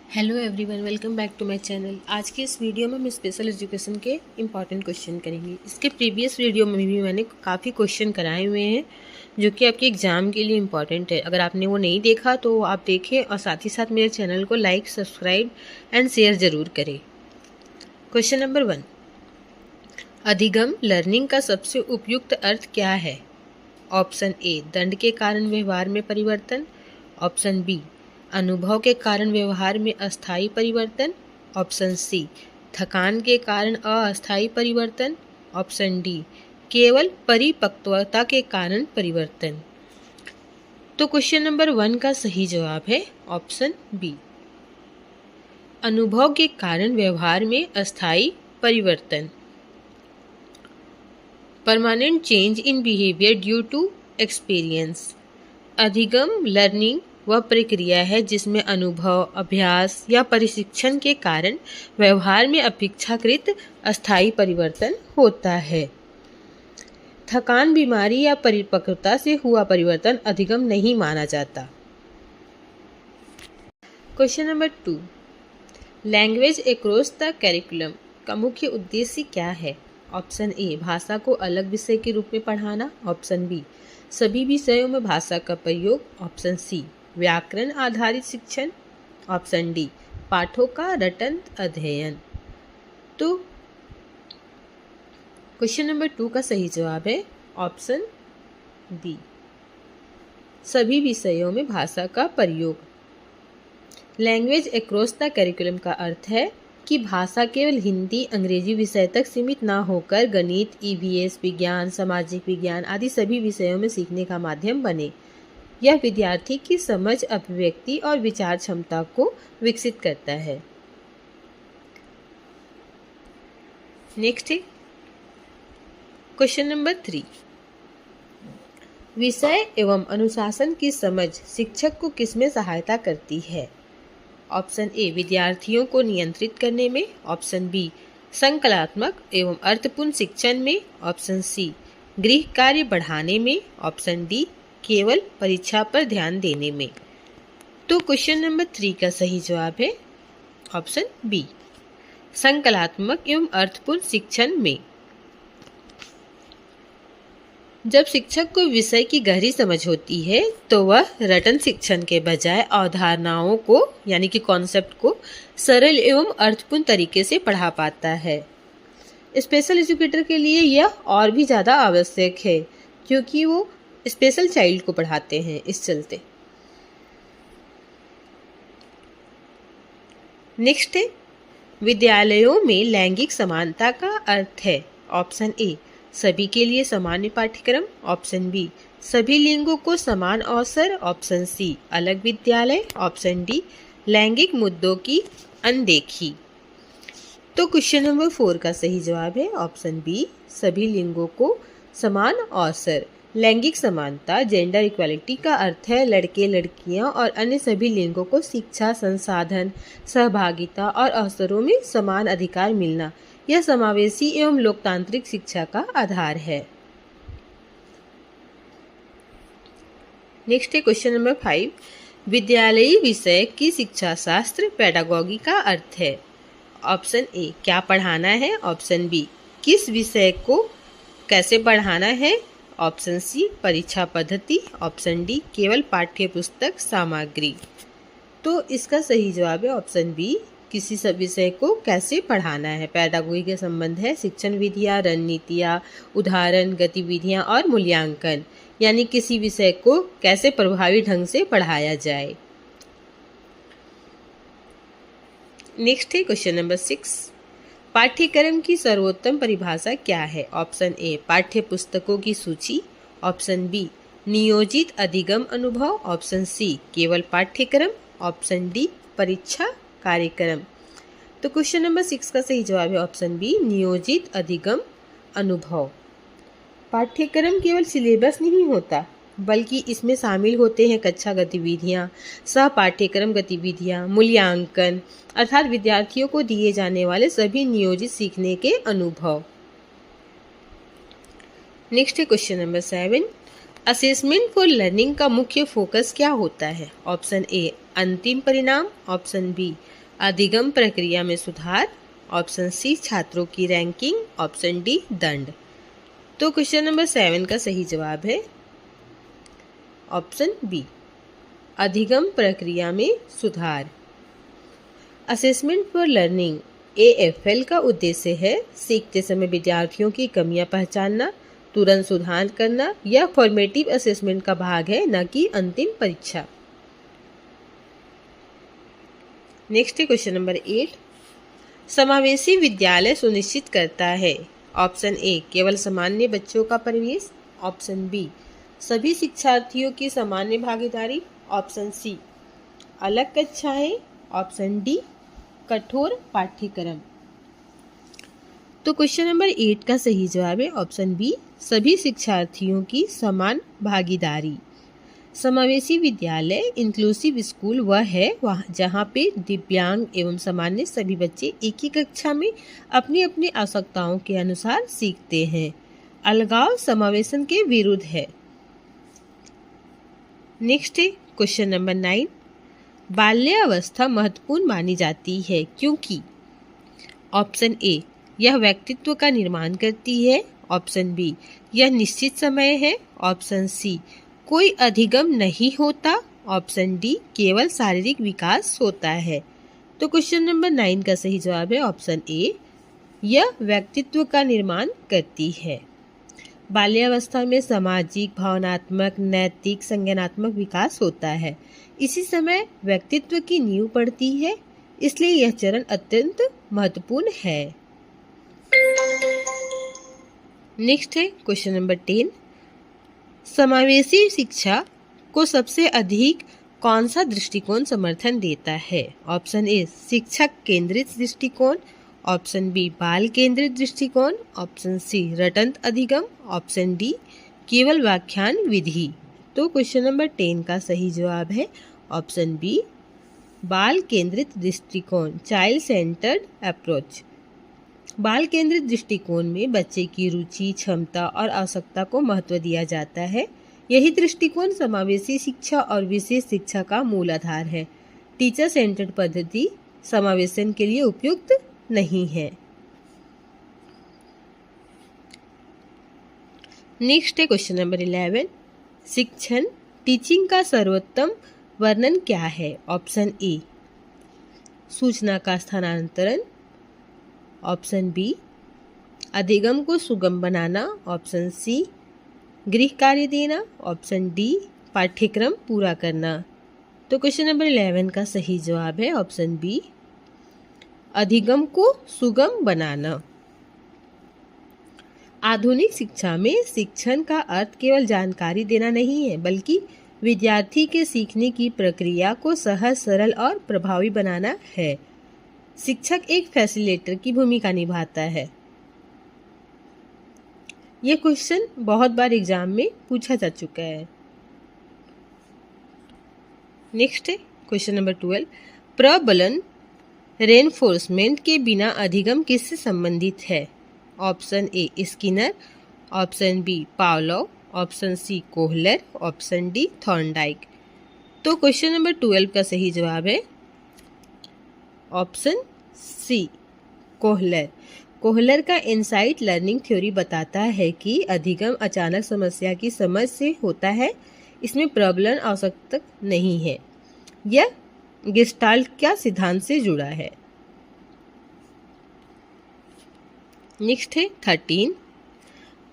Hello everyone, welcome back to my channel. आज के इस वीडियो में हम स्पेशल एजुकेशन के इम्पॉर्टेंट क्वेश्चन करेंगे। इसके प्रीवियस वीडियो में भी मैंने काफ़ी क्वेश्चन कराए हुए हैं जो कि आपके एग्ज़ाम के लिए इम्पॉर्टेंट है। अगर आपने वो नहीं देखा तो आप देखें और साथ ही साथ मेरे चैनल को लाइक, सब्सक्राइब एंड शेयर ज़रूर करें। क्वेश्चन नंबर 1, अधिगम लर्निंग का सबसे उपयुक्त अर्थ क्या है? ऑप्शन ए, दंड के कारण व्यवहार में परिवर्तन। ऑप्शन बी, अनुभव के कारण व्यवहार में अस्थायी परिवर्तन। ऑप्शन सी, थकान के कारण अस्थायी परिवर्तन। ऑप्शन डी, केवल परिपक्वता के कारण परिवर्तन। तो क्वेश्चन नंबर 1 का सही जवाब है ऑप्शन बी, अनुभव के कारण व्यवहार में अस्थायी परिवर्तन। Permanent change in behaviour due to experience. अधिगम लर्निंग वह प्रक्रिया है जिसमें अनुभव, अभ्यास या प्रशिक्षण के कारण व्यवहार में अपेक्षाकृत अस्थायी परिवर्तन होता है। थकान, बीमारी या परिपक्वता से हुआ परिवर्तन अधिगम नहीं माना जाता। Question number 2, language across the curriculum का मुख्य उद्देश्य क्या है? ऑप्शन ए, भाषा को अलग विषय के रूप में पढ़ाना। ऑप्शन बी, सभी विषयों में भाषा का प्रयोग। ऑप्शन सी, व्याकरण आधारित शिक्षण। ऑप्शन डी, पाठों का रटन अध्ययन। तो क्वेश्चन नंबर 2 का सही जवाब है ऑप्शन डी, सभी विषयों में भाषा का प्रयोग। लैंग्वेज अक्रॉस द करिकुलम का अर्थ है कि भाषा केवल हिंदी, अंग्रेजी विषय तक सीमित ना होकर गणित, ईवीएस, विज्ञान, सामाजिक विज्ञान आदि सभी विषयों में सीखने का माध्यम बने। यह विद्यार्थी की समझ, अभिव्यक्ति और विचार क्षमता को विकसित करता है। नेक्स्ट है क्वेश्चन नंबर 3, विषय एवं अनुशासन की समझ शिक्षक को किसमें सहायता करती है? ऑप्शन ए, विद्यार्थियों को नियंत्रित करने में। ऑप्शन बी, संकल्पात्मक एवं अर्थपूर्ण शिक्षण में। ऑप्शन सी, गृह कार्य बढ़ाने में। ऑप्शन डी, केवल परीक्षा पर ध्यान देने में। तो क्वेश्चन नंबर 3 का सही जवाब है ऑप्शन बी, संकल्पात्मक एवं अर्थपूर्ण शिक्षण में। जब शिक्षक को विषय की गहरी समझ होती है तो वह रटन शिक्षण के बजाय अवधारणाओं को यानी कि कॉन्सेप्ट को सरल एवं अर्थपूर्ण तरीके से पढ़ा पाता है। स्पेशल एजुकेटर के लिए यह और भी ज़्यादा आवश्यक है क्योंकि वो स्पेशल चाइल्ड को पढ़ाते हैं, इस चलते। नेक्स्ट है, विद्यालयों में लैंगिक समानता का अर्थ है। ऑप्शन ए, सभी के लिए सामान्य पाठ्यक्रम। ऑप्शन बी, सभी लिंगों को समान अवसर। ऑप्शन सी, अलग विद्यालय। ऑप्शन डी, लैंगिक मुद्दों की अनदेखी। तो क्वेश्चन नंबर 4 का सही जवाब है ऑप्शन बी, सभी लिंगों को समान अवसर। लैंगिक समानता, जेंडर इक्वालिटी का अर्थ है लड़के, लड़कियां और अन्य सभी लिंगों को शिक्षा, संसाधन, सहभागिता और अवसरों में समान अधिकार मिलना। यह समावेशी एवं लोकतांत्रिक शिक्षा का आधार है। नेक्स्ट है क्वेश्चन नंबर 5, विद्यालयी विषय की शिक्षा शास्त्र पेडागॉजी का अर्थ है। ऑप्शन ए, क्या पढ़ाना है। ऑप्शन बी, किस विषय को कैसे पढ़ाना है। ऑप्शन सी, परीक्षा पद्धति। ऑप्शन डी, केवल पाठ्य पुस्तक सामग्री। तो इसका सही जवाब है ऑप्शन बी, किसी सब विषय को कैसे पढ़ाना है। पेडागोजी के संबंध है शिक्षण विधियाँ, रणनीतियाँ, उदाहरण, गतिविधियाँ और मूल्यांकन, यानी किसी विषय को कैसे प्रभावी ढंग से पढ़ाया जाए। नेक्स्ट है क्वेश्चन नंबर 6, पाठ्यक्रम की सर्वोत्तम परिभाषा क्या है? ऑप्शन ए, पाठ्य पुस्तकों की सूची। ऑप्शन बी, नियोजित अधिगम अनुभव। ऑप्शन सी, केवल पाठ्यक्रम। ऑप्शन डी, परीक्षा कार्यक्रम। तो क्वेश्चन नंबर 6 का सही जवाब है ऑप्शन बी, नियोजित अधिगम अनुभव। पाठ्यक्रम केवल सिलेबस नहीं होता बल्कि इसमें शामिल होते हैं कक्षा गतिविधियाँ, सह पाठ्यक्रम गतिविधियाँ, मूल्यांकन अर्थात विद्यार्थियों को दिए जाने वाले सभी नियोजित सीखने के अनुभव। नेक्स्ट है question number 7, assessment for learning का मुख्य फोकस क्या होता है? ऑप्शन ए, अंतिम परिणाम, ऑप्शन बी अधिगम प्रक्रिया में सुधार, ऑप्शन सी छात्रों की रैंकिंग, ऑप्शन डी दंड। तो क्वेश्चन नंबर 7 का सही जवाब है ऑप्शन बी अधिगम प्रक्रिया में सुधार। असेसमेंट फॉर लर्निंग AFL का उद्देश्य है सीखते समय विद्यार्थियों की कमियां पहचानना, तुरंत सुधार करना या फॉर्मेटिव असेसमेंट का भाग है, न कि अंतिम परीक्षा। नेक्स्ट है क्वेश्चन नंबर 8। समावेशी विद्यालय सुनिश्चित करता है, ऑप्शन ए केवल सामान्य बच्चों का प्रवेश, ऑप्शन बी सभी शिक्षार्थियों की सामान्य भागीदारी, ऑप्शन सी अलग कक्षाएं, ऑप्शन डी कठोर पाठ्यक्रम। तो क्वेश्चन नंबर 8 का सही जवाब है ऑप्शन बी सभी शिक्षार्थियों की समान भागीदारी। समावेशी विद्यालय इंक्लूसिव स्कूल वह है जहाँ पे दिव्यांग एवं सामान्य सभी बच्चे एक ही कक्षा में अपनी अपनी आवश्यकताओं के अनुसार सीखते हैं। अलगाव समावेशन के विरुद्ध है। नेक्स्ट है क्वेश्चन नंबर 9। बाल्यावस्था महत्वपूर्ण मानी जाती है क्योंकि, ऑप्शन ए यह व्यक्तित्व का निर्माण करती है, ऑप्शन बी यह निश्चित समय है, ऑप्शन सी कोई अधिगम नहीं होता, ऑप्शन डी केवल शारीरिक विकास होता है। तो क्वेश्चन नंबर 9 का सही जवाब है ऑप्शन ए यह व्यक्तित्व का निर्माण करती है। बाल्यावस्था में सामाजिक, भावनात्मक, नैतिक, संज्ञानात्मक विकास होता है। इसी समय व्यक्तित्व की नींव पड़ती है, इसलिए यह चरण अत्यंत महत्वपूर्ण है। नेक्स्ट है क्वेश्चन नंबर 10। समावेशी शिक्षा को सबसे अधिक कौन सा दृष्टिकोण समर्थन देता है, ऑप्शन ए शिक्षक केंद्रित दृष्टिकोण, ऑप्शन बी बाल केंद्रित दृष्टिकोण, ऑप्शन सी रटंत अधिगम, ऑप्शन डी केवल व्याख्यान विधि। तो क्वेश्चन नंबर 10 का सही जवाब है ऑप्शन बी बाल केंद्रित दृष्टिकोण, चाइल्ड सेंटर्ड अप्रोच। बाल केंद्रित दृष्टिकोण में बच्चे की रुचि, क्षमता और आवश्यकता को महत्व दिया जाता है। यही दृष्टिकोण समावेशी शिक्षा और विशेष शिक्षा का मूल आधार है। टीचर सेंटर्ड पद्धति समावेशन के लिए उपयुक्त नहीं है। नेक्स्ट है क्वेश्चन नंबर 11। शिक्षण टीचिंग का सर्वोत्तम वर्णन क्या है, ऑप्शन ए सूचना का स्थानांतरण, ऑप्शन बी अधिगम को सुगम बनाना, ऑप्शन सी गृह कार्य देना, ऑप्शन डी पाठ्यक्रम पूरा करना। तो क्वेश्चन नंबर 11 का सही जवाब है ऑप्शन बी अधिगम को सुगम बनाना। आधुनिक शिक्षा में शिक्षण का अर्थ केवल जानकारी देना नहीं है, बल्कि विद्यार्थी के सीखने की प्रक्रिया को सहज, सरल और प्रभावी बनाना है। शिक्षक एक फैसिलिटेटर की भूमिका निभाता है। यह क्वेश्चन बहुत बार एग्जाम में पूछा जा चुका है। नेक्स्ट है क्वेश्चन नंबर 12। प्रबलन रेनफोर्समेंट के बिना अधिगम किससे संबंधित है, option A Skinner, option B Pavlov, option C Kohler, option D Thorndike. तो क्वेश्चन नंबर 12 का सही जवाब है ऑप्शन सी कोहलर। कोहलर का इनसाइट लर्निंग थ्योरी बताता है कि अधिगम अचानक समस्या की समझ से होता है। इसमें प्रबलन आवश्यक नहीं है। यह गेस्टाल्ट का सिद्धांत से जुड़ा है। नेक्स्ट है 13।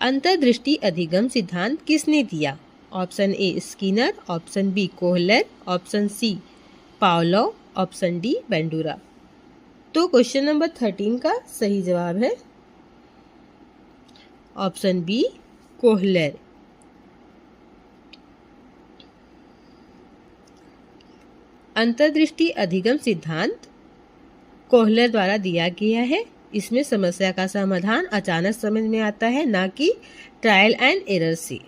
अंतर्दृष्टि अधिगम सिद्धांत किसने दिया, option A Skinner, option B Kohler, option C Pavlov, option D Bandura. तो क्वेश्चन नंबर 13 का सही जवाब है ऑप्शन बी कोहलर। अंतर्दृष्टि अधिगम सिद्धांत कोहलर द्वारा दिया गया है। इसमें समस्या का समाधान अचानक समझ में आता है, ना कि ट्रायल एंड एरर से।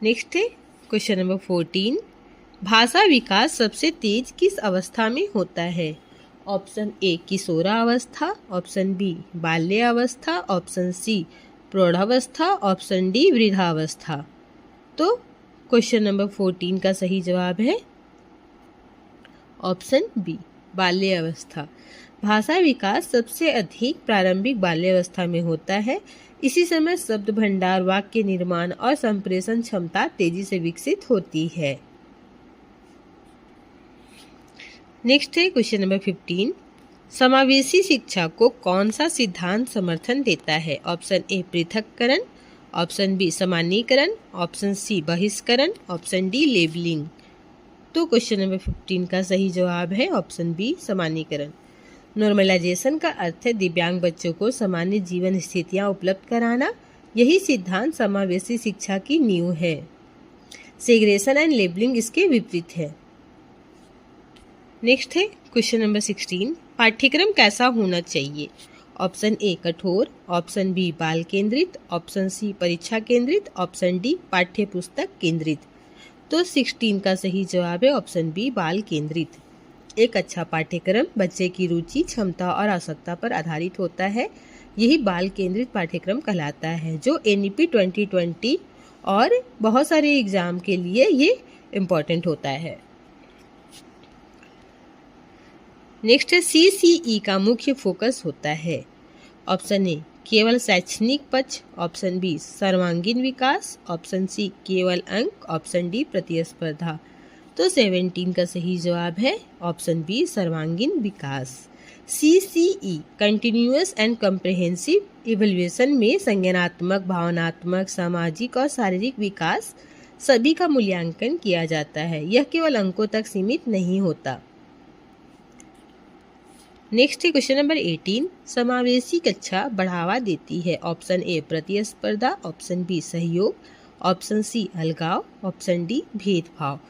नेक्स्ट है क्वेश्चन नंबर 14। भाषा विकास सबसे तेज किस अवस्था में होता है, ऑप्शन ए किशोरावस्था, ऑप्शन बी बाल्यावस्था, ऑप्शन सी प्रौढ़ावस्था, ऑप्शन डी वृद्धावस्था। तो क्वेश्चन नंबर 14 का सही जवाब है ऑप्शन बी बाल्य अवस्था। भाषा विकास सबसे अधिक प्रारंभिक बाल्यावस्था में होता है। इसी समय शब्द भंडार, वाक्य निर्माण और संप्रेषण क्षमता तेजी से विकसित होती है। नेक्स्ट है क्वेश्चन नंबर 15। समावेशी शिक्षा को कौन सा सिद्धांत समर्थन देता है? ऑप्शन ए पृथक्करण, ऑप्शन बी सामान्यीकरण, ऑप्शन सी बहिष्करण, ऑप्शन डी लेबलिंग। तो क्वेश्चन नंबर 15 का सही जवाब है ऑप्शन बी सामान्यीकरण। नॉर्मलाइजेशन का अर्थ है दिव्यांग बच्चों को सामान्य जीवन स्थितियां उपलब्ध कराना। यही सिद्धांत समावेशी शिक्षा की नींव है। सेग्रेगेशन एंड लेबलिंग इसके विपरीत है। नेक्स्ट है क्वेश्चन नंबर 16। पाठ्यक्रम कैसा होना चाहिए? ऑप्शन ए कठोर, ऑप्शन बी बाल केंद्रित, ऑप्शन सी परीक्षा केंद्रित, ऑप्शन डी पाठ्य पुस्तक केंद्रित। तो 16 का सही जवाब है ऑप्शन बी बाल केंद्रित। एक अच्छा पाठ्यक्रम बच्चे की रुचि, क्षमता और आवश्यकता पर आधारित होता है। यही बाल केंद्रित पाठ्यक्रम कहलाता है, जो NEP 2020 और बहुत सारे एग्जाम के लिए ये इम्पोर्टेंट होता है। नेक्स्ट है CCE का मुख्य फोकस होता है। ऑप्शन ए केवल शैक्षणिक पक्ष, ऑप्शन बी सर्वांगीण विकास, ऑप्शन सी केवल अंक, ऑप्शन डी प्रतिस्पर्धा। तो 17 का सही जवाब है ऑप्शन बी सर्वांगीण विकास। CCE continuous and comprehensive evaluation में संज्ञानात्मक, भावनात्मक, सामाजिक और शारीरिक विकास सभी का मूल्यांकन किया जाता है। यह केवल अंकों तक सीमित नहीं होता। नेक्स्ट है क्वेश्चन नंबर 18। समावेशी कक्षा बढ़ावा देती है। ऑप्शन ए प्रतिस्पर्धा, ऑप्शन बी सहयोग, ऑप्शन सी अलगाव, ऑप्शन डी भेदभाव।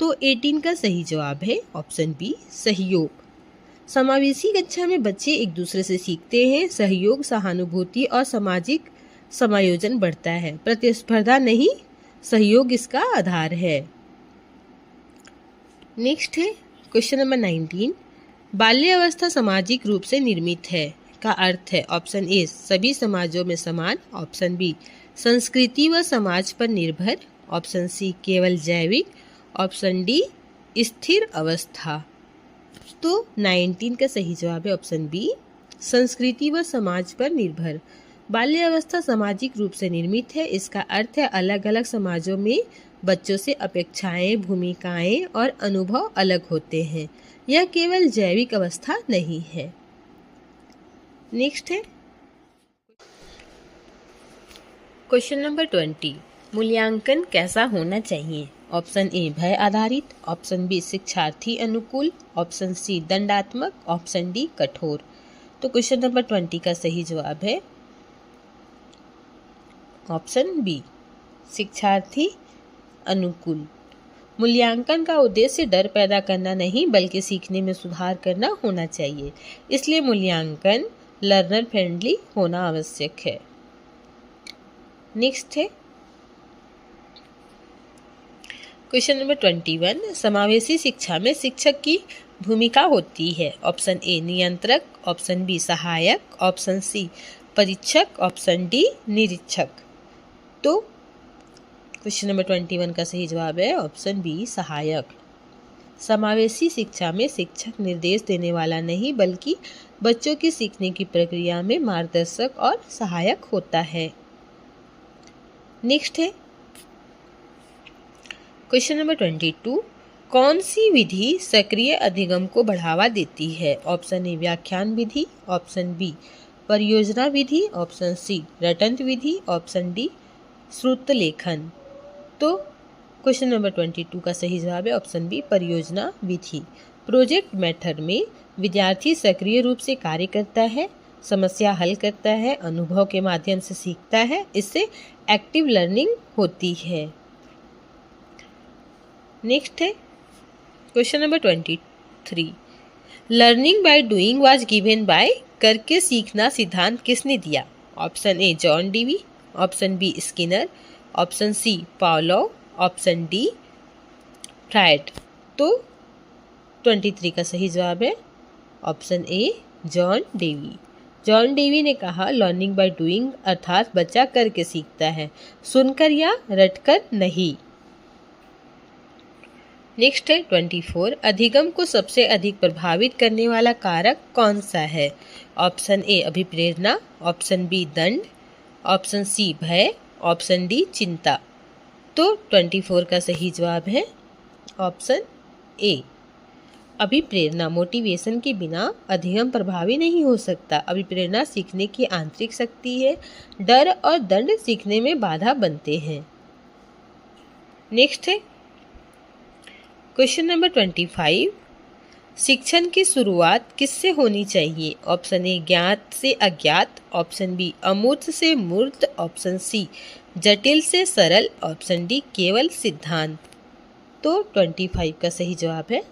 तो 18 का सही जवाब है ऑप्शन बी सहयोग। समावेशी कक्षा में बच्चे एक दूसरे से सीखते हैं। सहयोग, सहानुभूति और सामाजिक समायोजन बढ़ता है। प्रतिस्पर्धा नहीं, सहयोग इसका आधार है। नेक्स्ट है क्वेश्चन नंबर 19। बाल्यावस्था सामाजिक रूप से निर्मित है का अर्थ है। ऑप्शन ए सभी समाजों में समान, ऑप्शन बी संस्कृति व समाज पर निर्भर, ऑप्शन सी केवल जैविक, ऑप्शन डी स्थिर अवस्था। तो 19 का सही जवाब है ऑप्शन बी संस्कृति व समाज पर निर्भर। बाल्यावस्था सामाजिक रूप से निर्मित है। इसका अर्थ है अलग अलग समाजों में बच्चों से अपेक्षाएं, भूमिकाएं और अनुभव अलग होते हैं। यह केवल जैविक अवस्था नहीं है। नेक्स्ट है क्वेश्चन नंबर 20। मूल्यांकन कैसा होना चाहिए? ऑप्शन ए भय आधारित, ऑप्शन बी शिक्षार्थी अनुकूल, ऑप्शन सी दंडात्मक, ऑप्शन डी कठोर। तो क्वेश्चन नंबर 20 का सही जवाब है ऑप्शन बी शिक्षार्थी अनुकूल। मूल्यांकन का उद्देश्य डर पैदा करना नहीं बल्कि सीखने में सुधार करना होना चाहिए। इसलिए मूल्यांकन लर्नर फ्रेंडली होना आवश्यक है। नेक्स्ट है क्वेश्चन नंबर 21। समावेशी शिक्षा में शिक्षक की भूमिका होती है। ऑप्शन ए नियंत्रक, ऑप्शन बी सहायक, ऑप्शन सी परीक्षक, ऑप्शन डी निरीक्षक। तो क्वेश्चन नंबर 21 का सही जवाब है ऑप्शन बी सहायक। समावेशी शिक्षा में शिक्षक निर्देश देने वाला नहीं बल्कि बच्चों की सीखने की प्रक्रिया में मार्गदर्शक और सहायक होता है। नेक्स्ट है क्वेश्चन नंबर 22। कौन सी विधि सक्रिय अधिगम को बढ़ावा देती है? ऑप्शन ए व्याख्यान विधि, ऑप्शन बी परियोजना विधि, ऑप्शन सी रटंत विधि, ऑप्शन डी श्रुत लेखन। तो क्वेश्चन नंबर 22 का सही जवाब है ऑप्शन बी परियोजना विधि। प्रोजेक्ट मेथड में विद्यार्थी सक्रिय रूप से कार्य करता है, समस्या हल करता है, अनुभव के माध्यम से सीखता है। इससे एक्टिव लर्निंग होती है। नेक्स्ट है question number 23। Learning by doing was given by करके सीखना सिद्धांत किसने दिया? Option A John Dewey, option B Skinner, option C Pavlov, option D Freud. तो 23 का सही जवाब है option A John Dewey. John Dewey ने कहा लर्निंग बाय डूइंग अर्थात बच्चा करके सीखता है, सुनकर या रटकर नहीं। नेक्स्ट है 24, अधिगम को सबसे अधिक प्रभावित करने वाला कारक कौन सा है? ऑप्शन ए अभिप्रेरणा, ऑप्शन बी दंड, ऑप्शन सी भय, ऑप्शन डी चिंता। तो 24 का सही जवाब है ऑप्शन ए अभिप्रेरणा। मोटिवेशन के बिना अधिगम प्रभावी नहीं हो सकता। अभिप्रेरणा सीखने की आंतरिक शक्ति है। डर और दंड सीखने में बाधा बनते हैं। नेक्स्ट है क्वेश्चन नंबर 25, शिक्षण की शुरुआत किससे होनी चाहिए? ऑप्शन ए ज्ञात से अज्ञात, ऑप्शन बी अमूर्त से मूर्त, ऑप्शन सी जटिल से सरल, ऑप्शन डी केवल सिद्धांत। तो 25 का सही जवाब है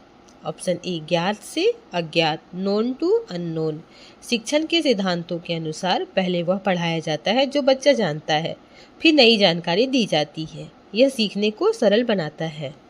ऑप्शन ए ज्ञात से अज्ञात, नोन टू अननोन। शिक्षण के सिद्धांतों के अनुसार पहले वह पढ़ाया जाता है जो बच्चा जानता है, फिर नई जानकारी दी जाती है। यह सीखने को सरल बनाता है।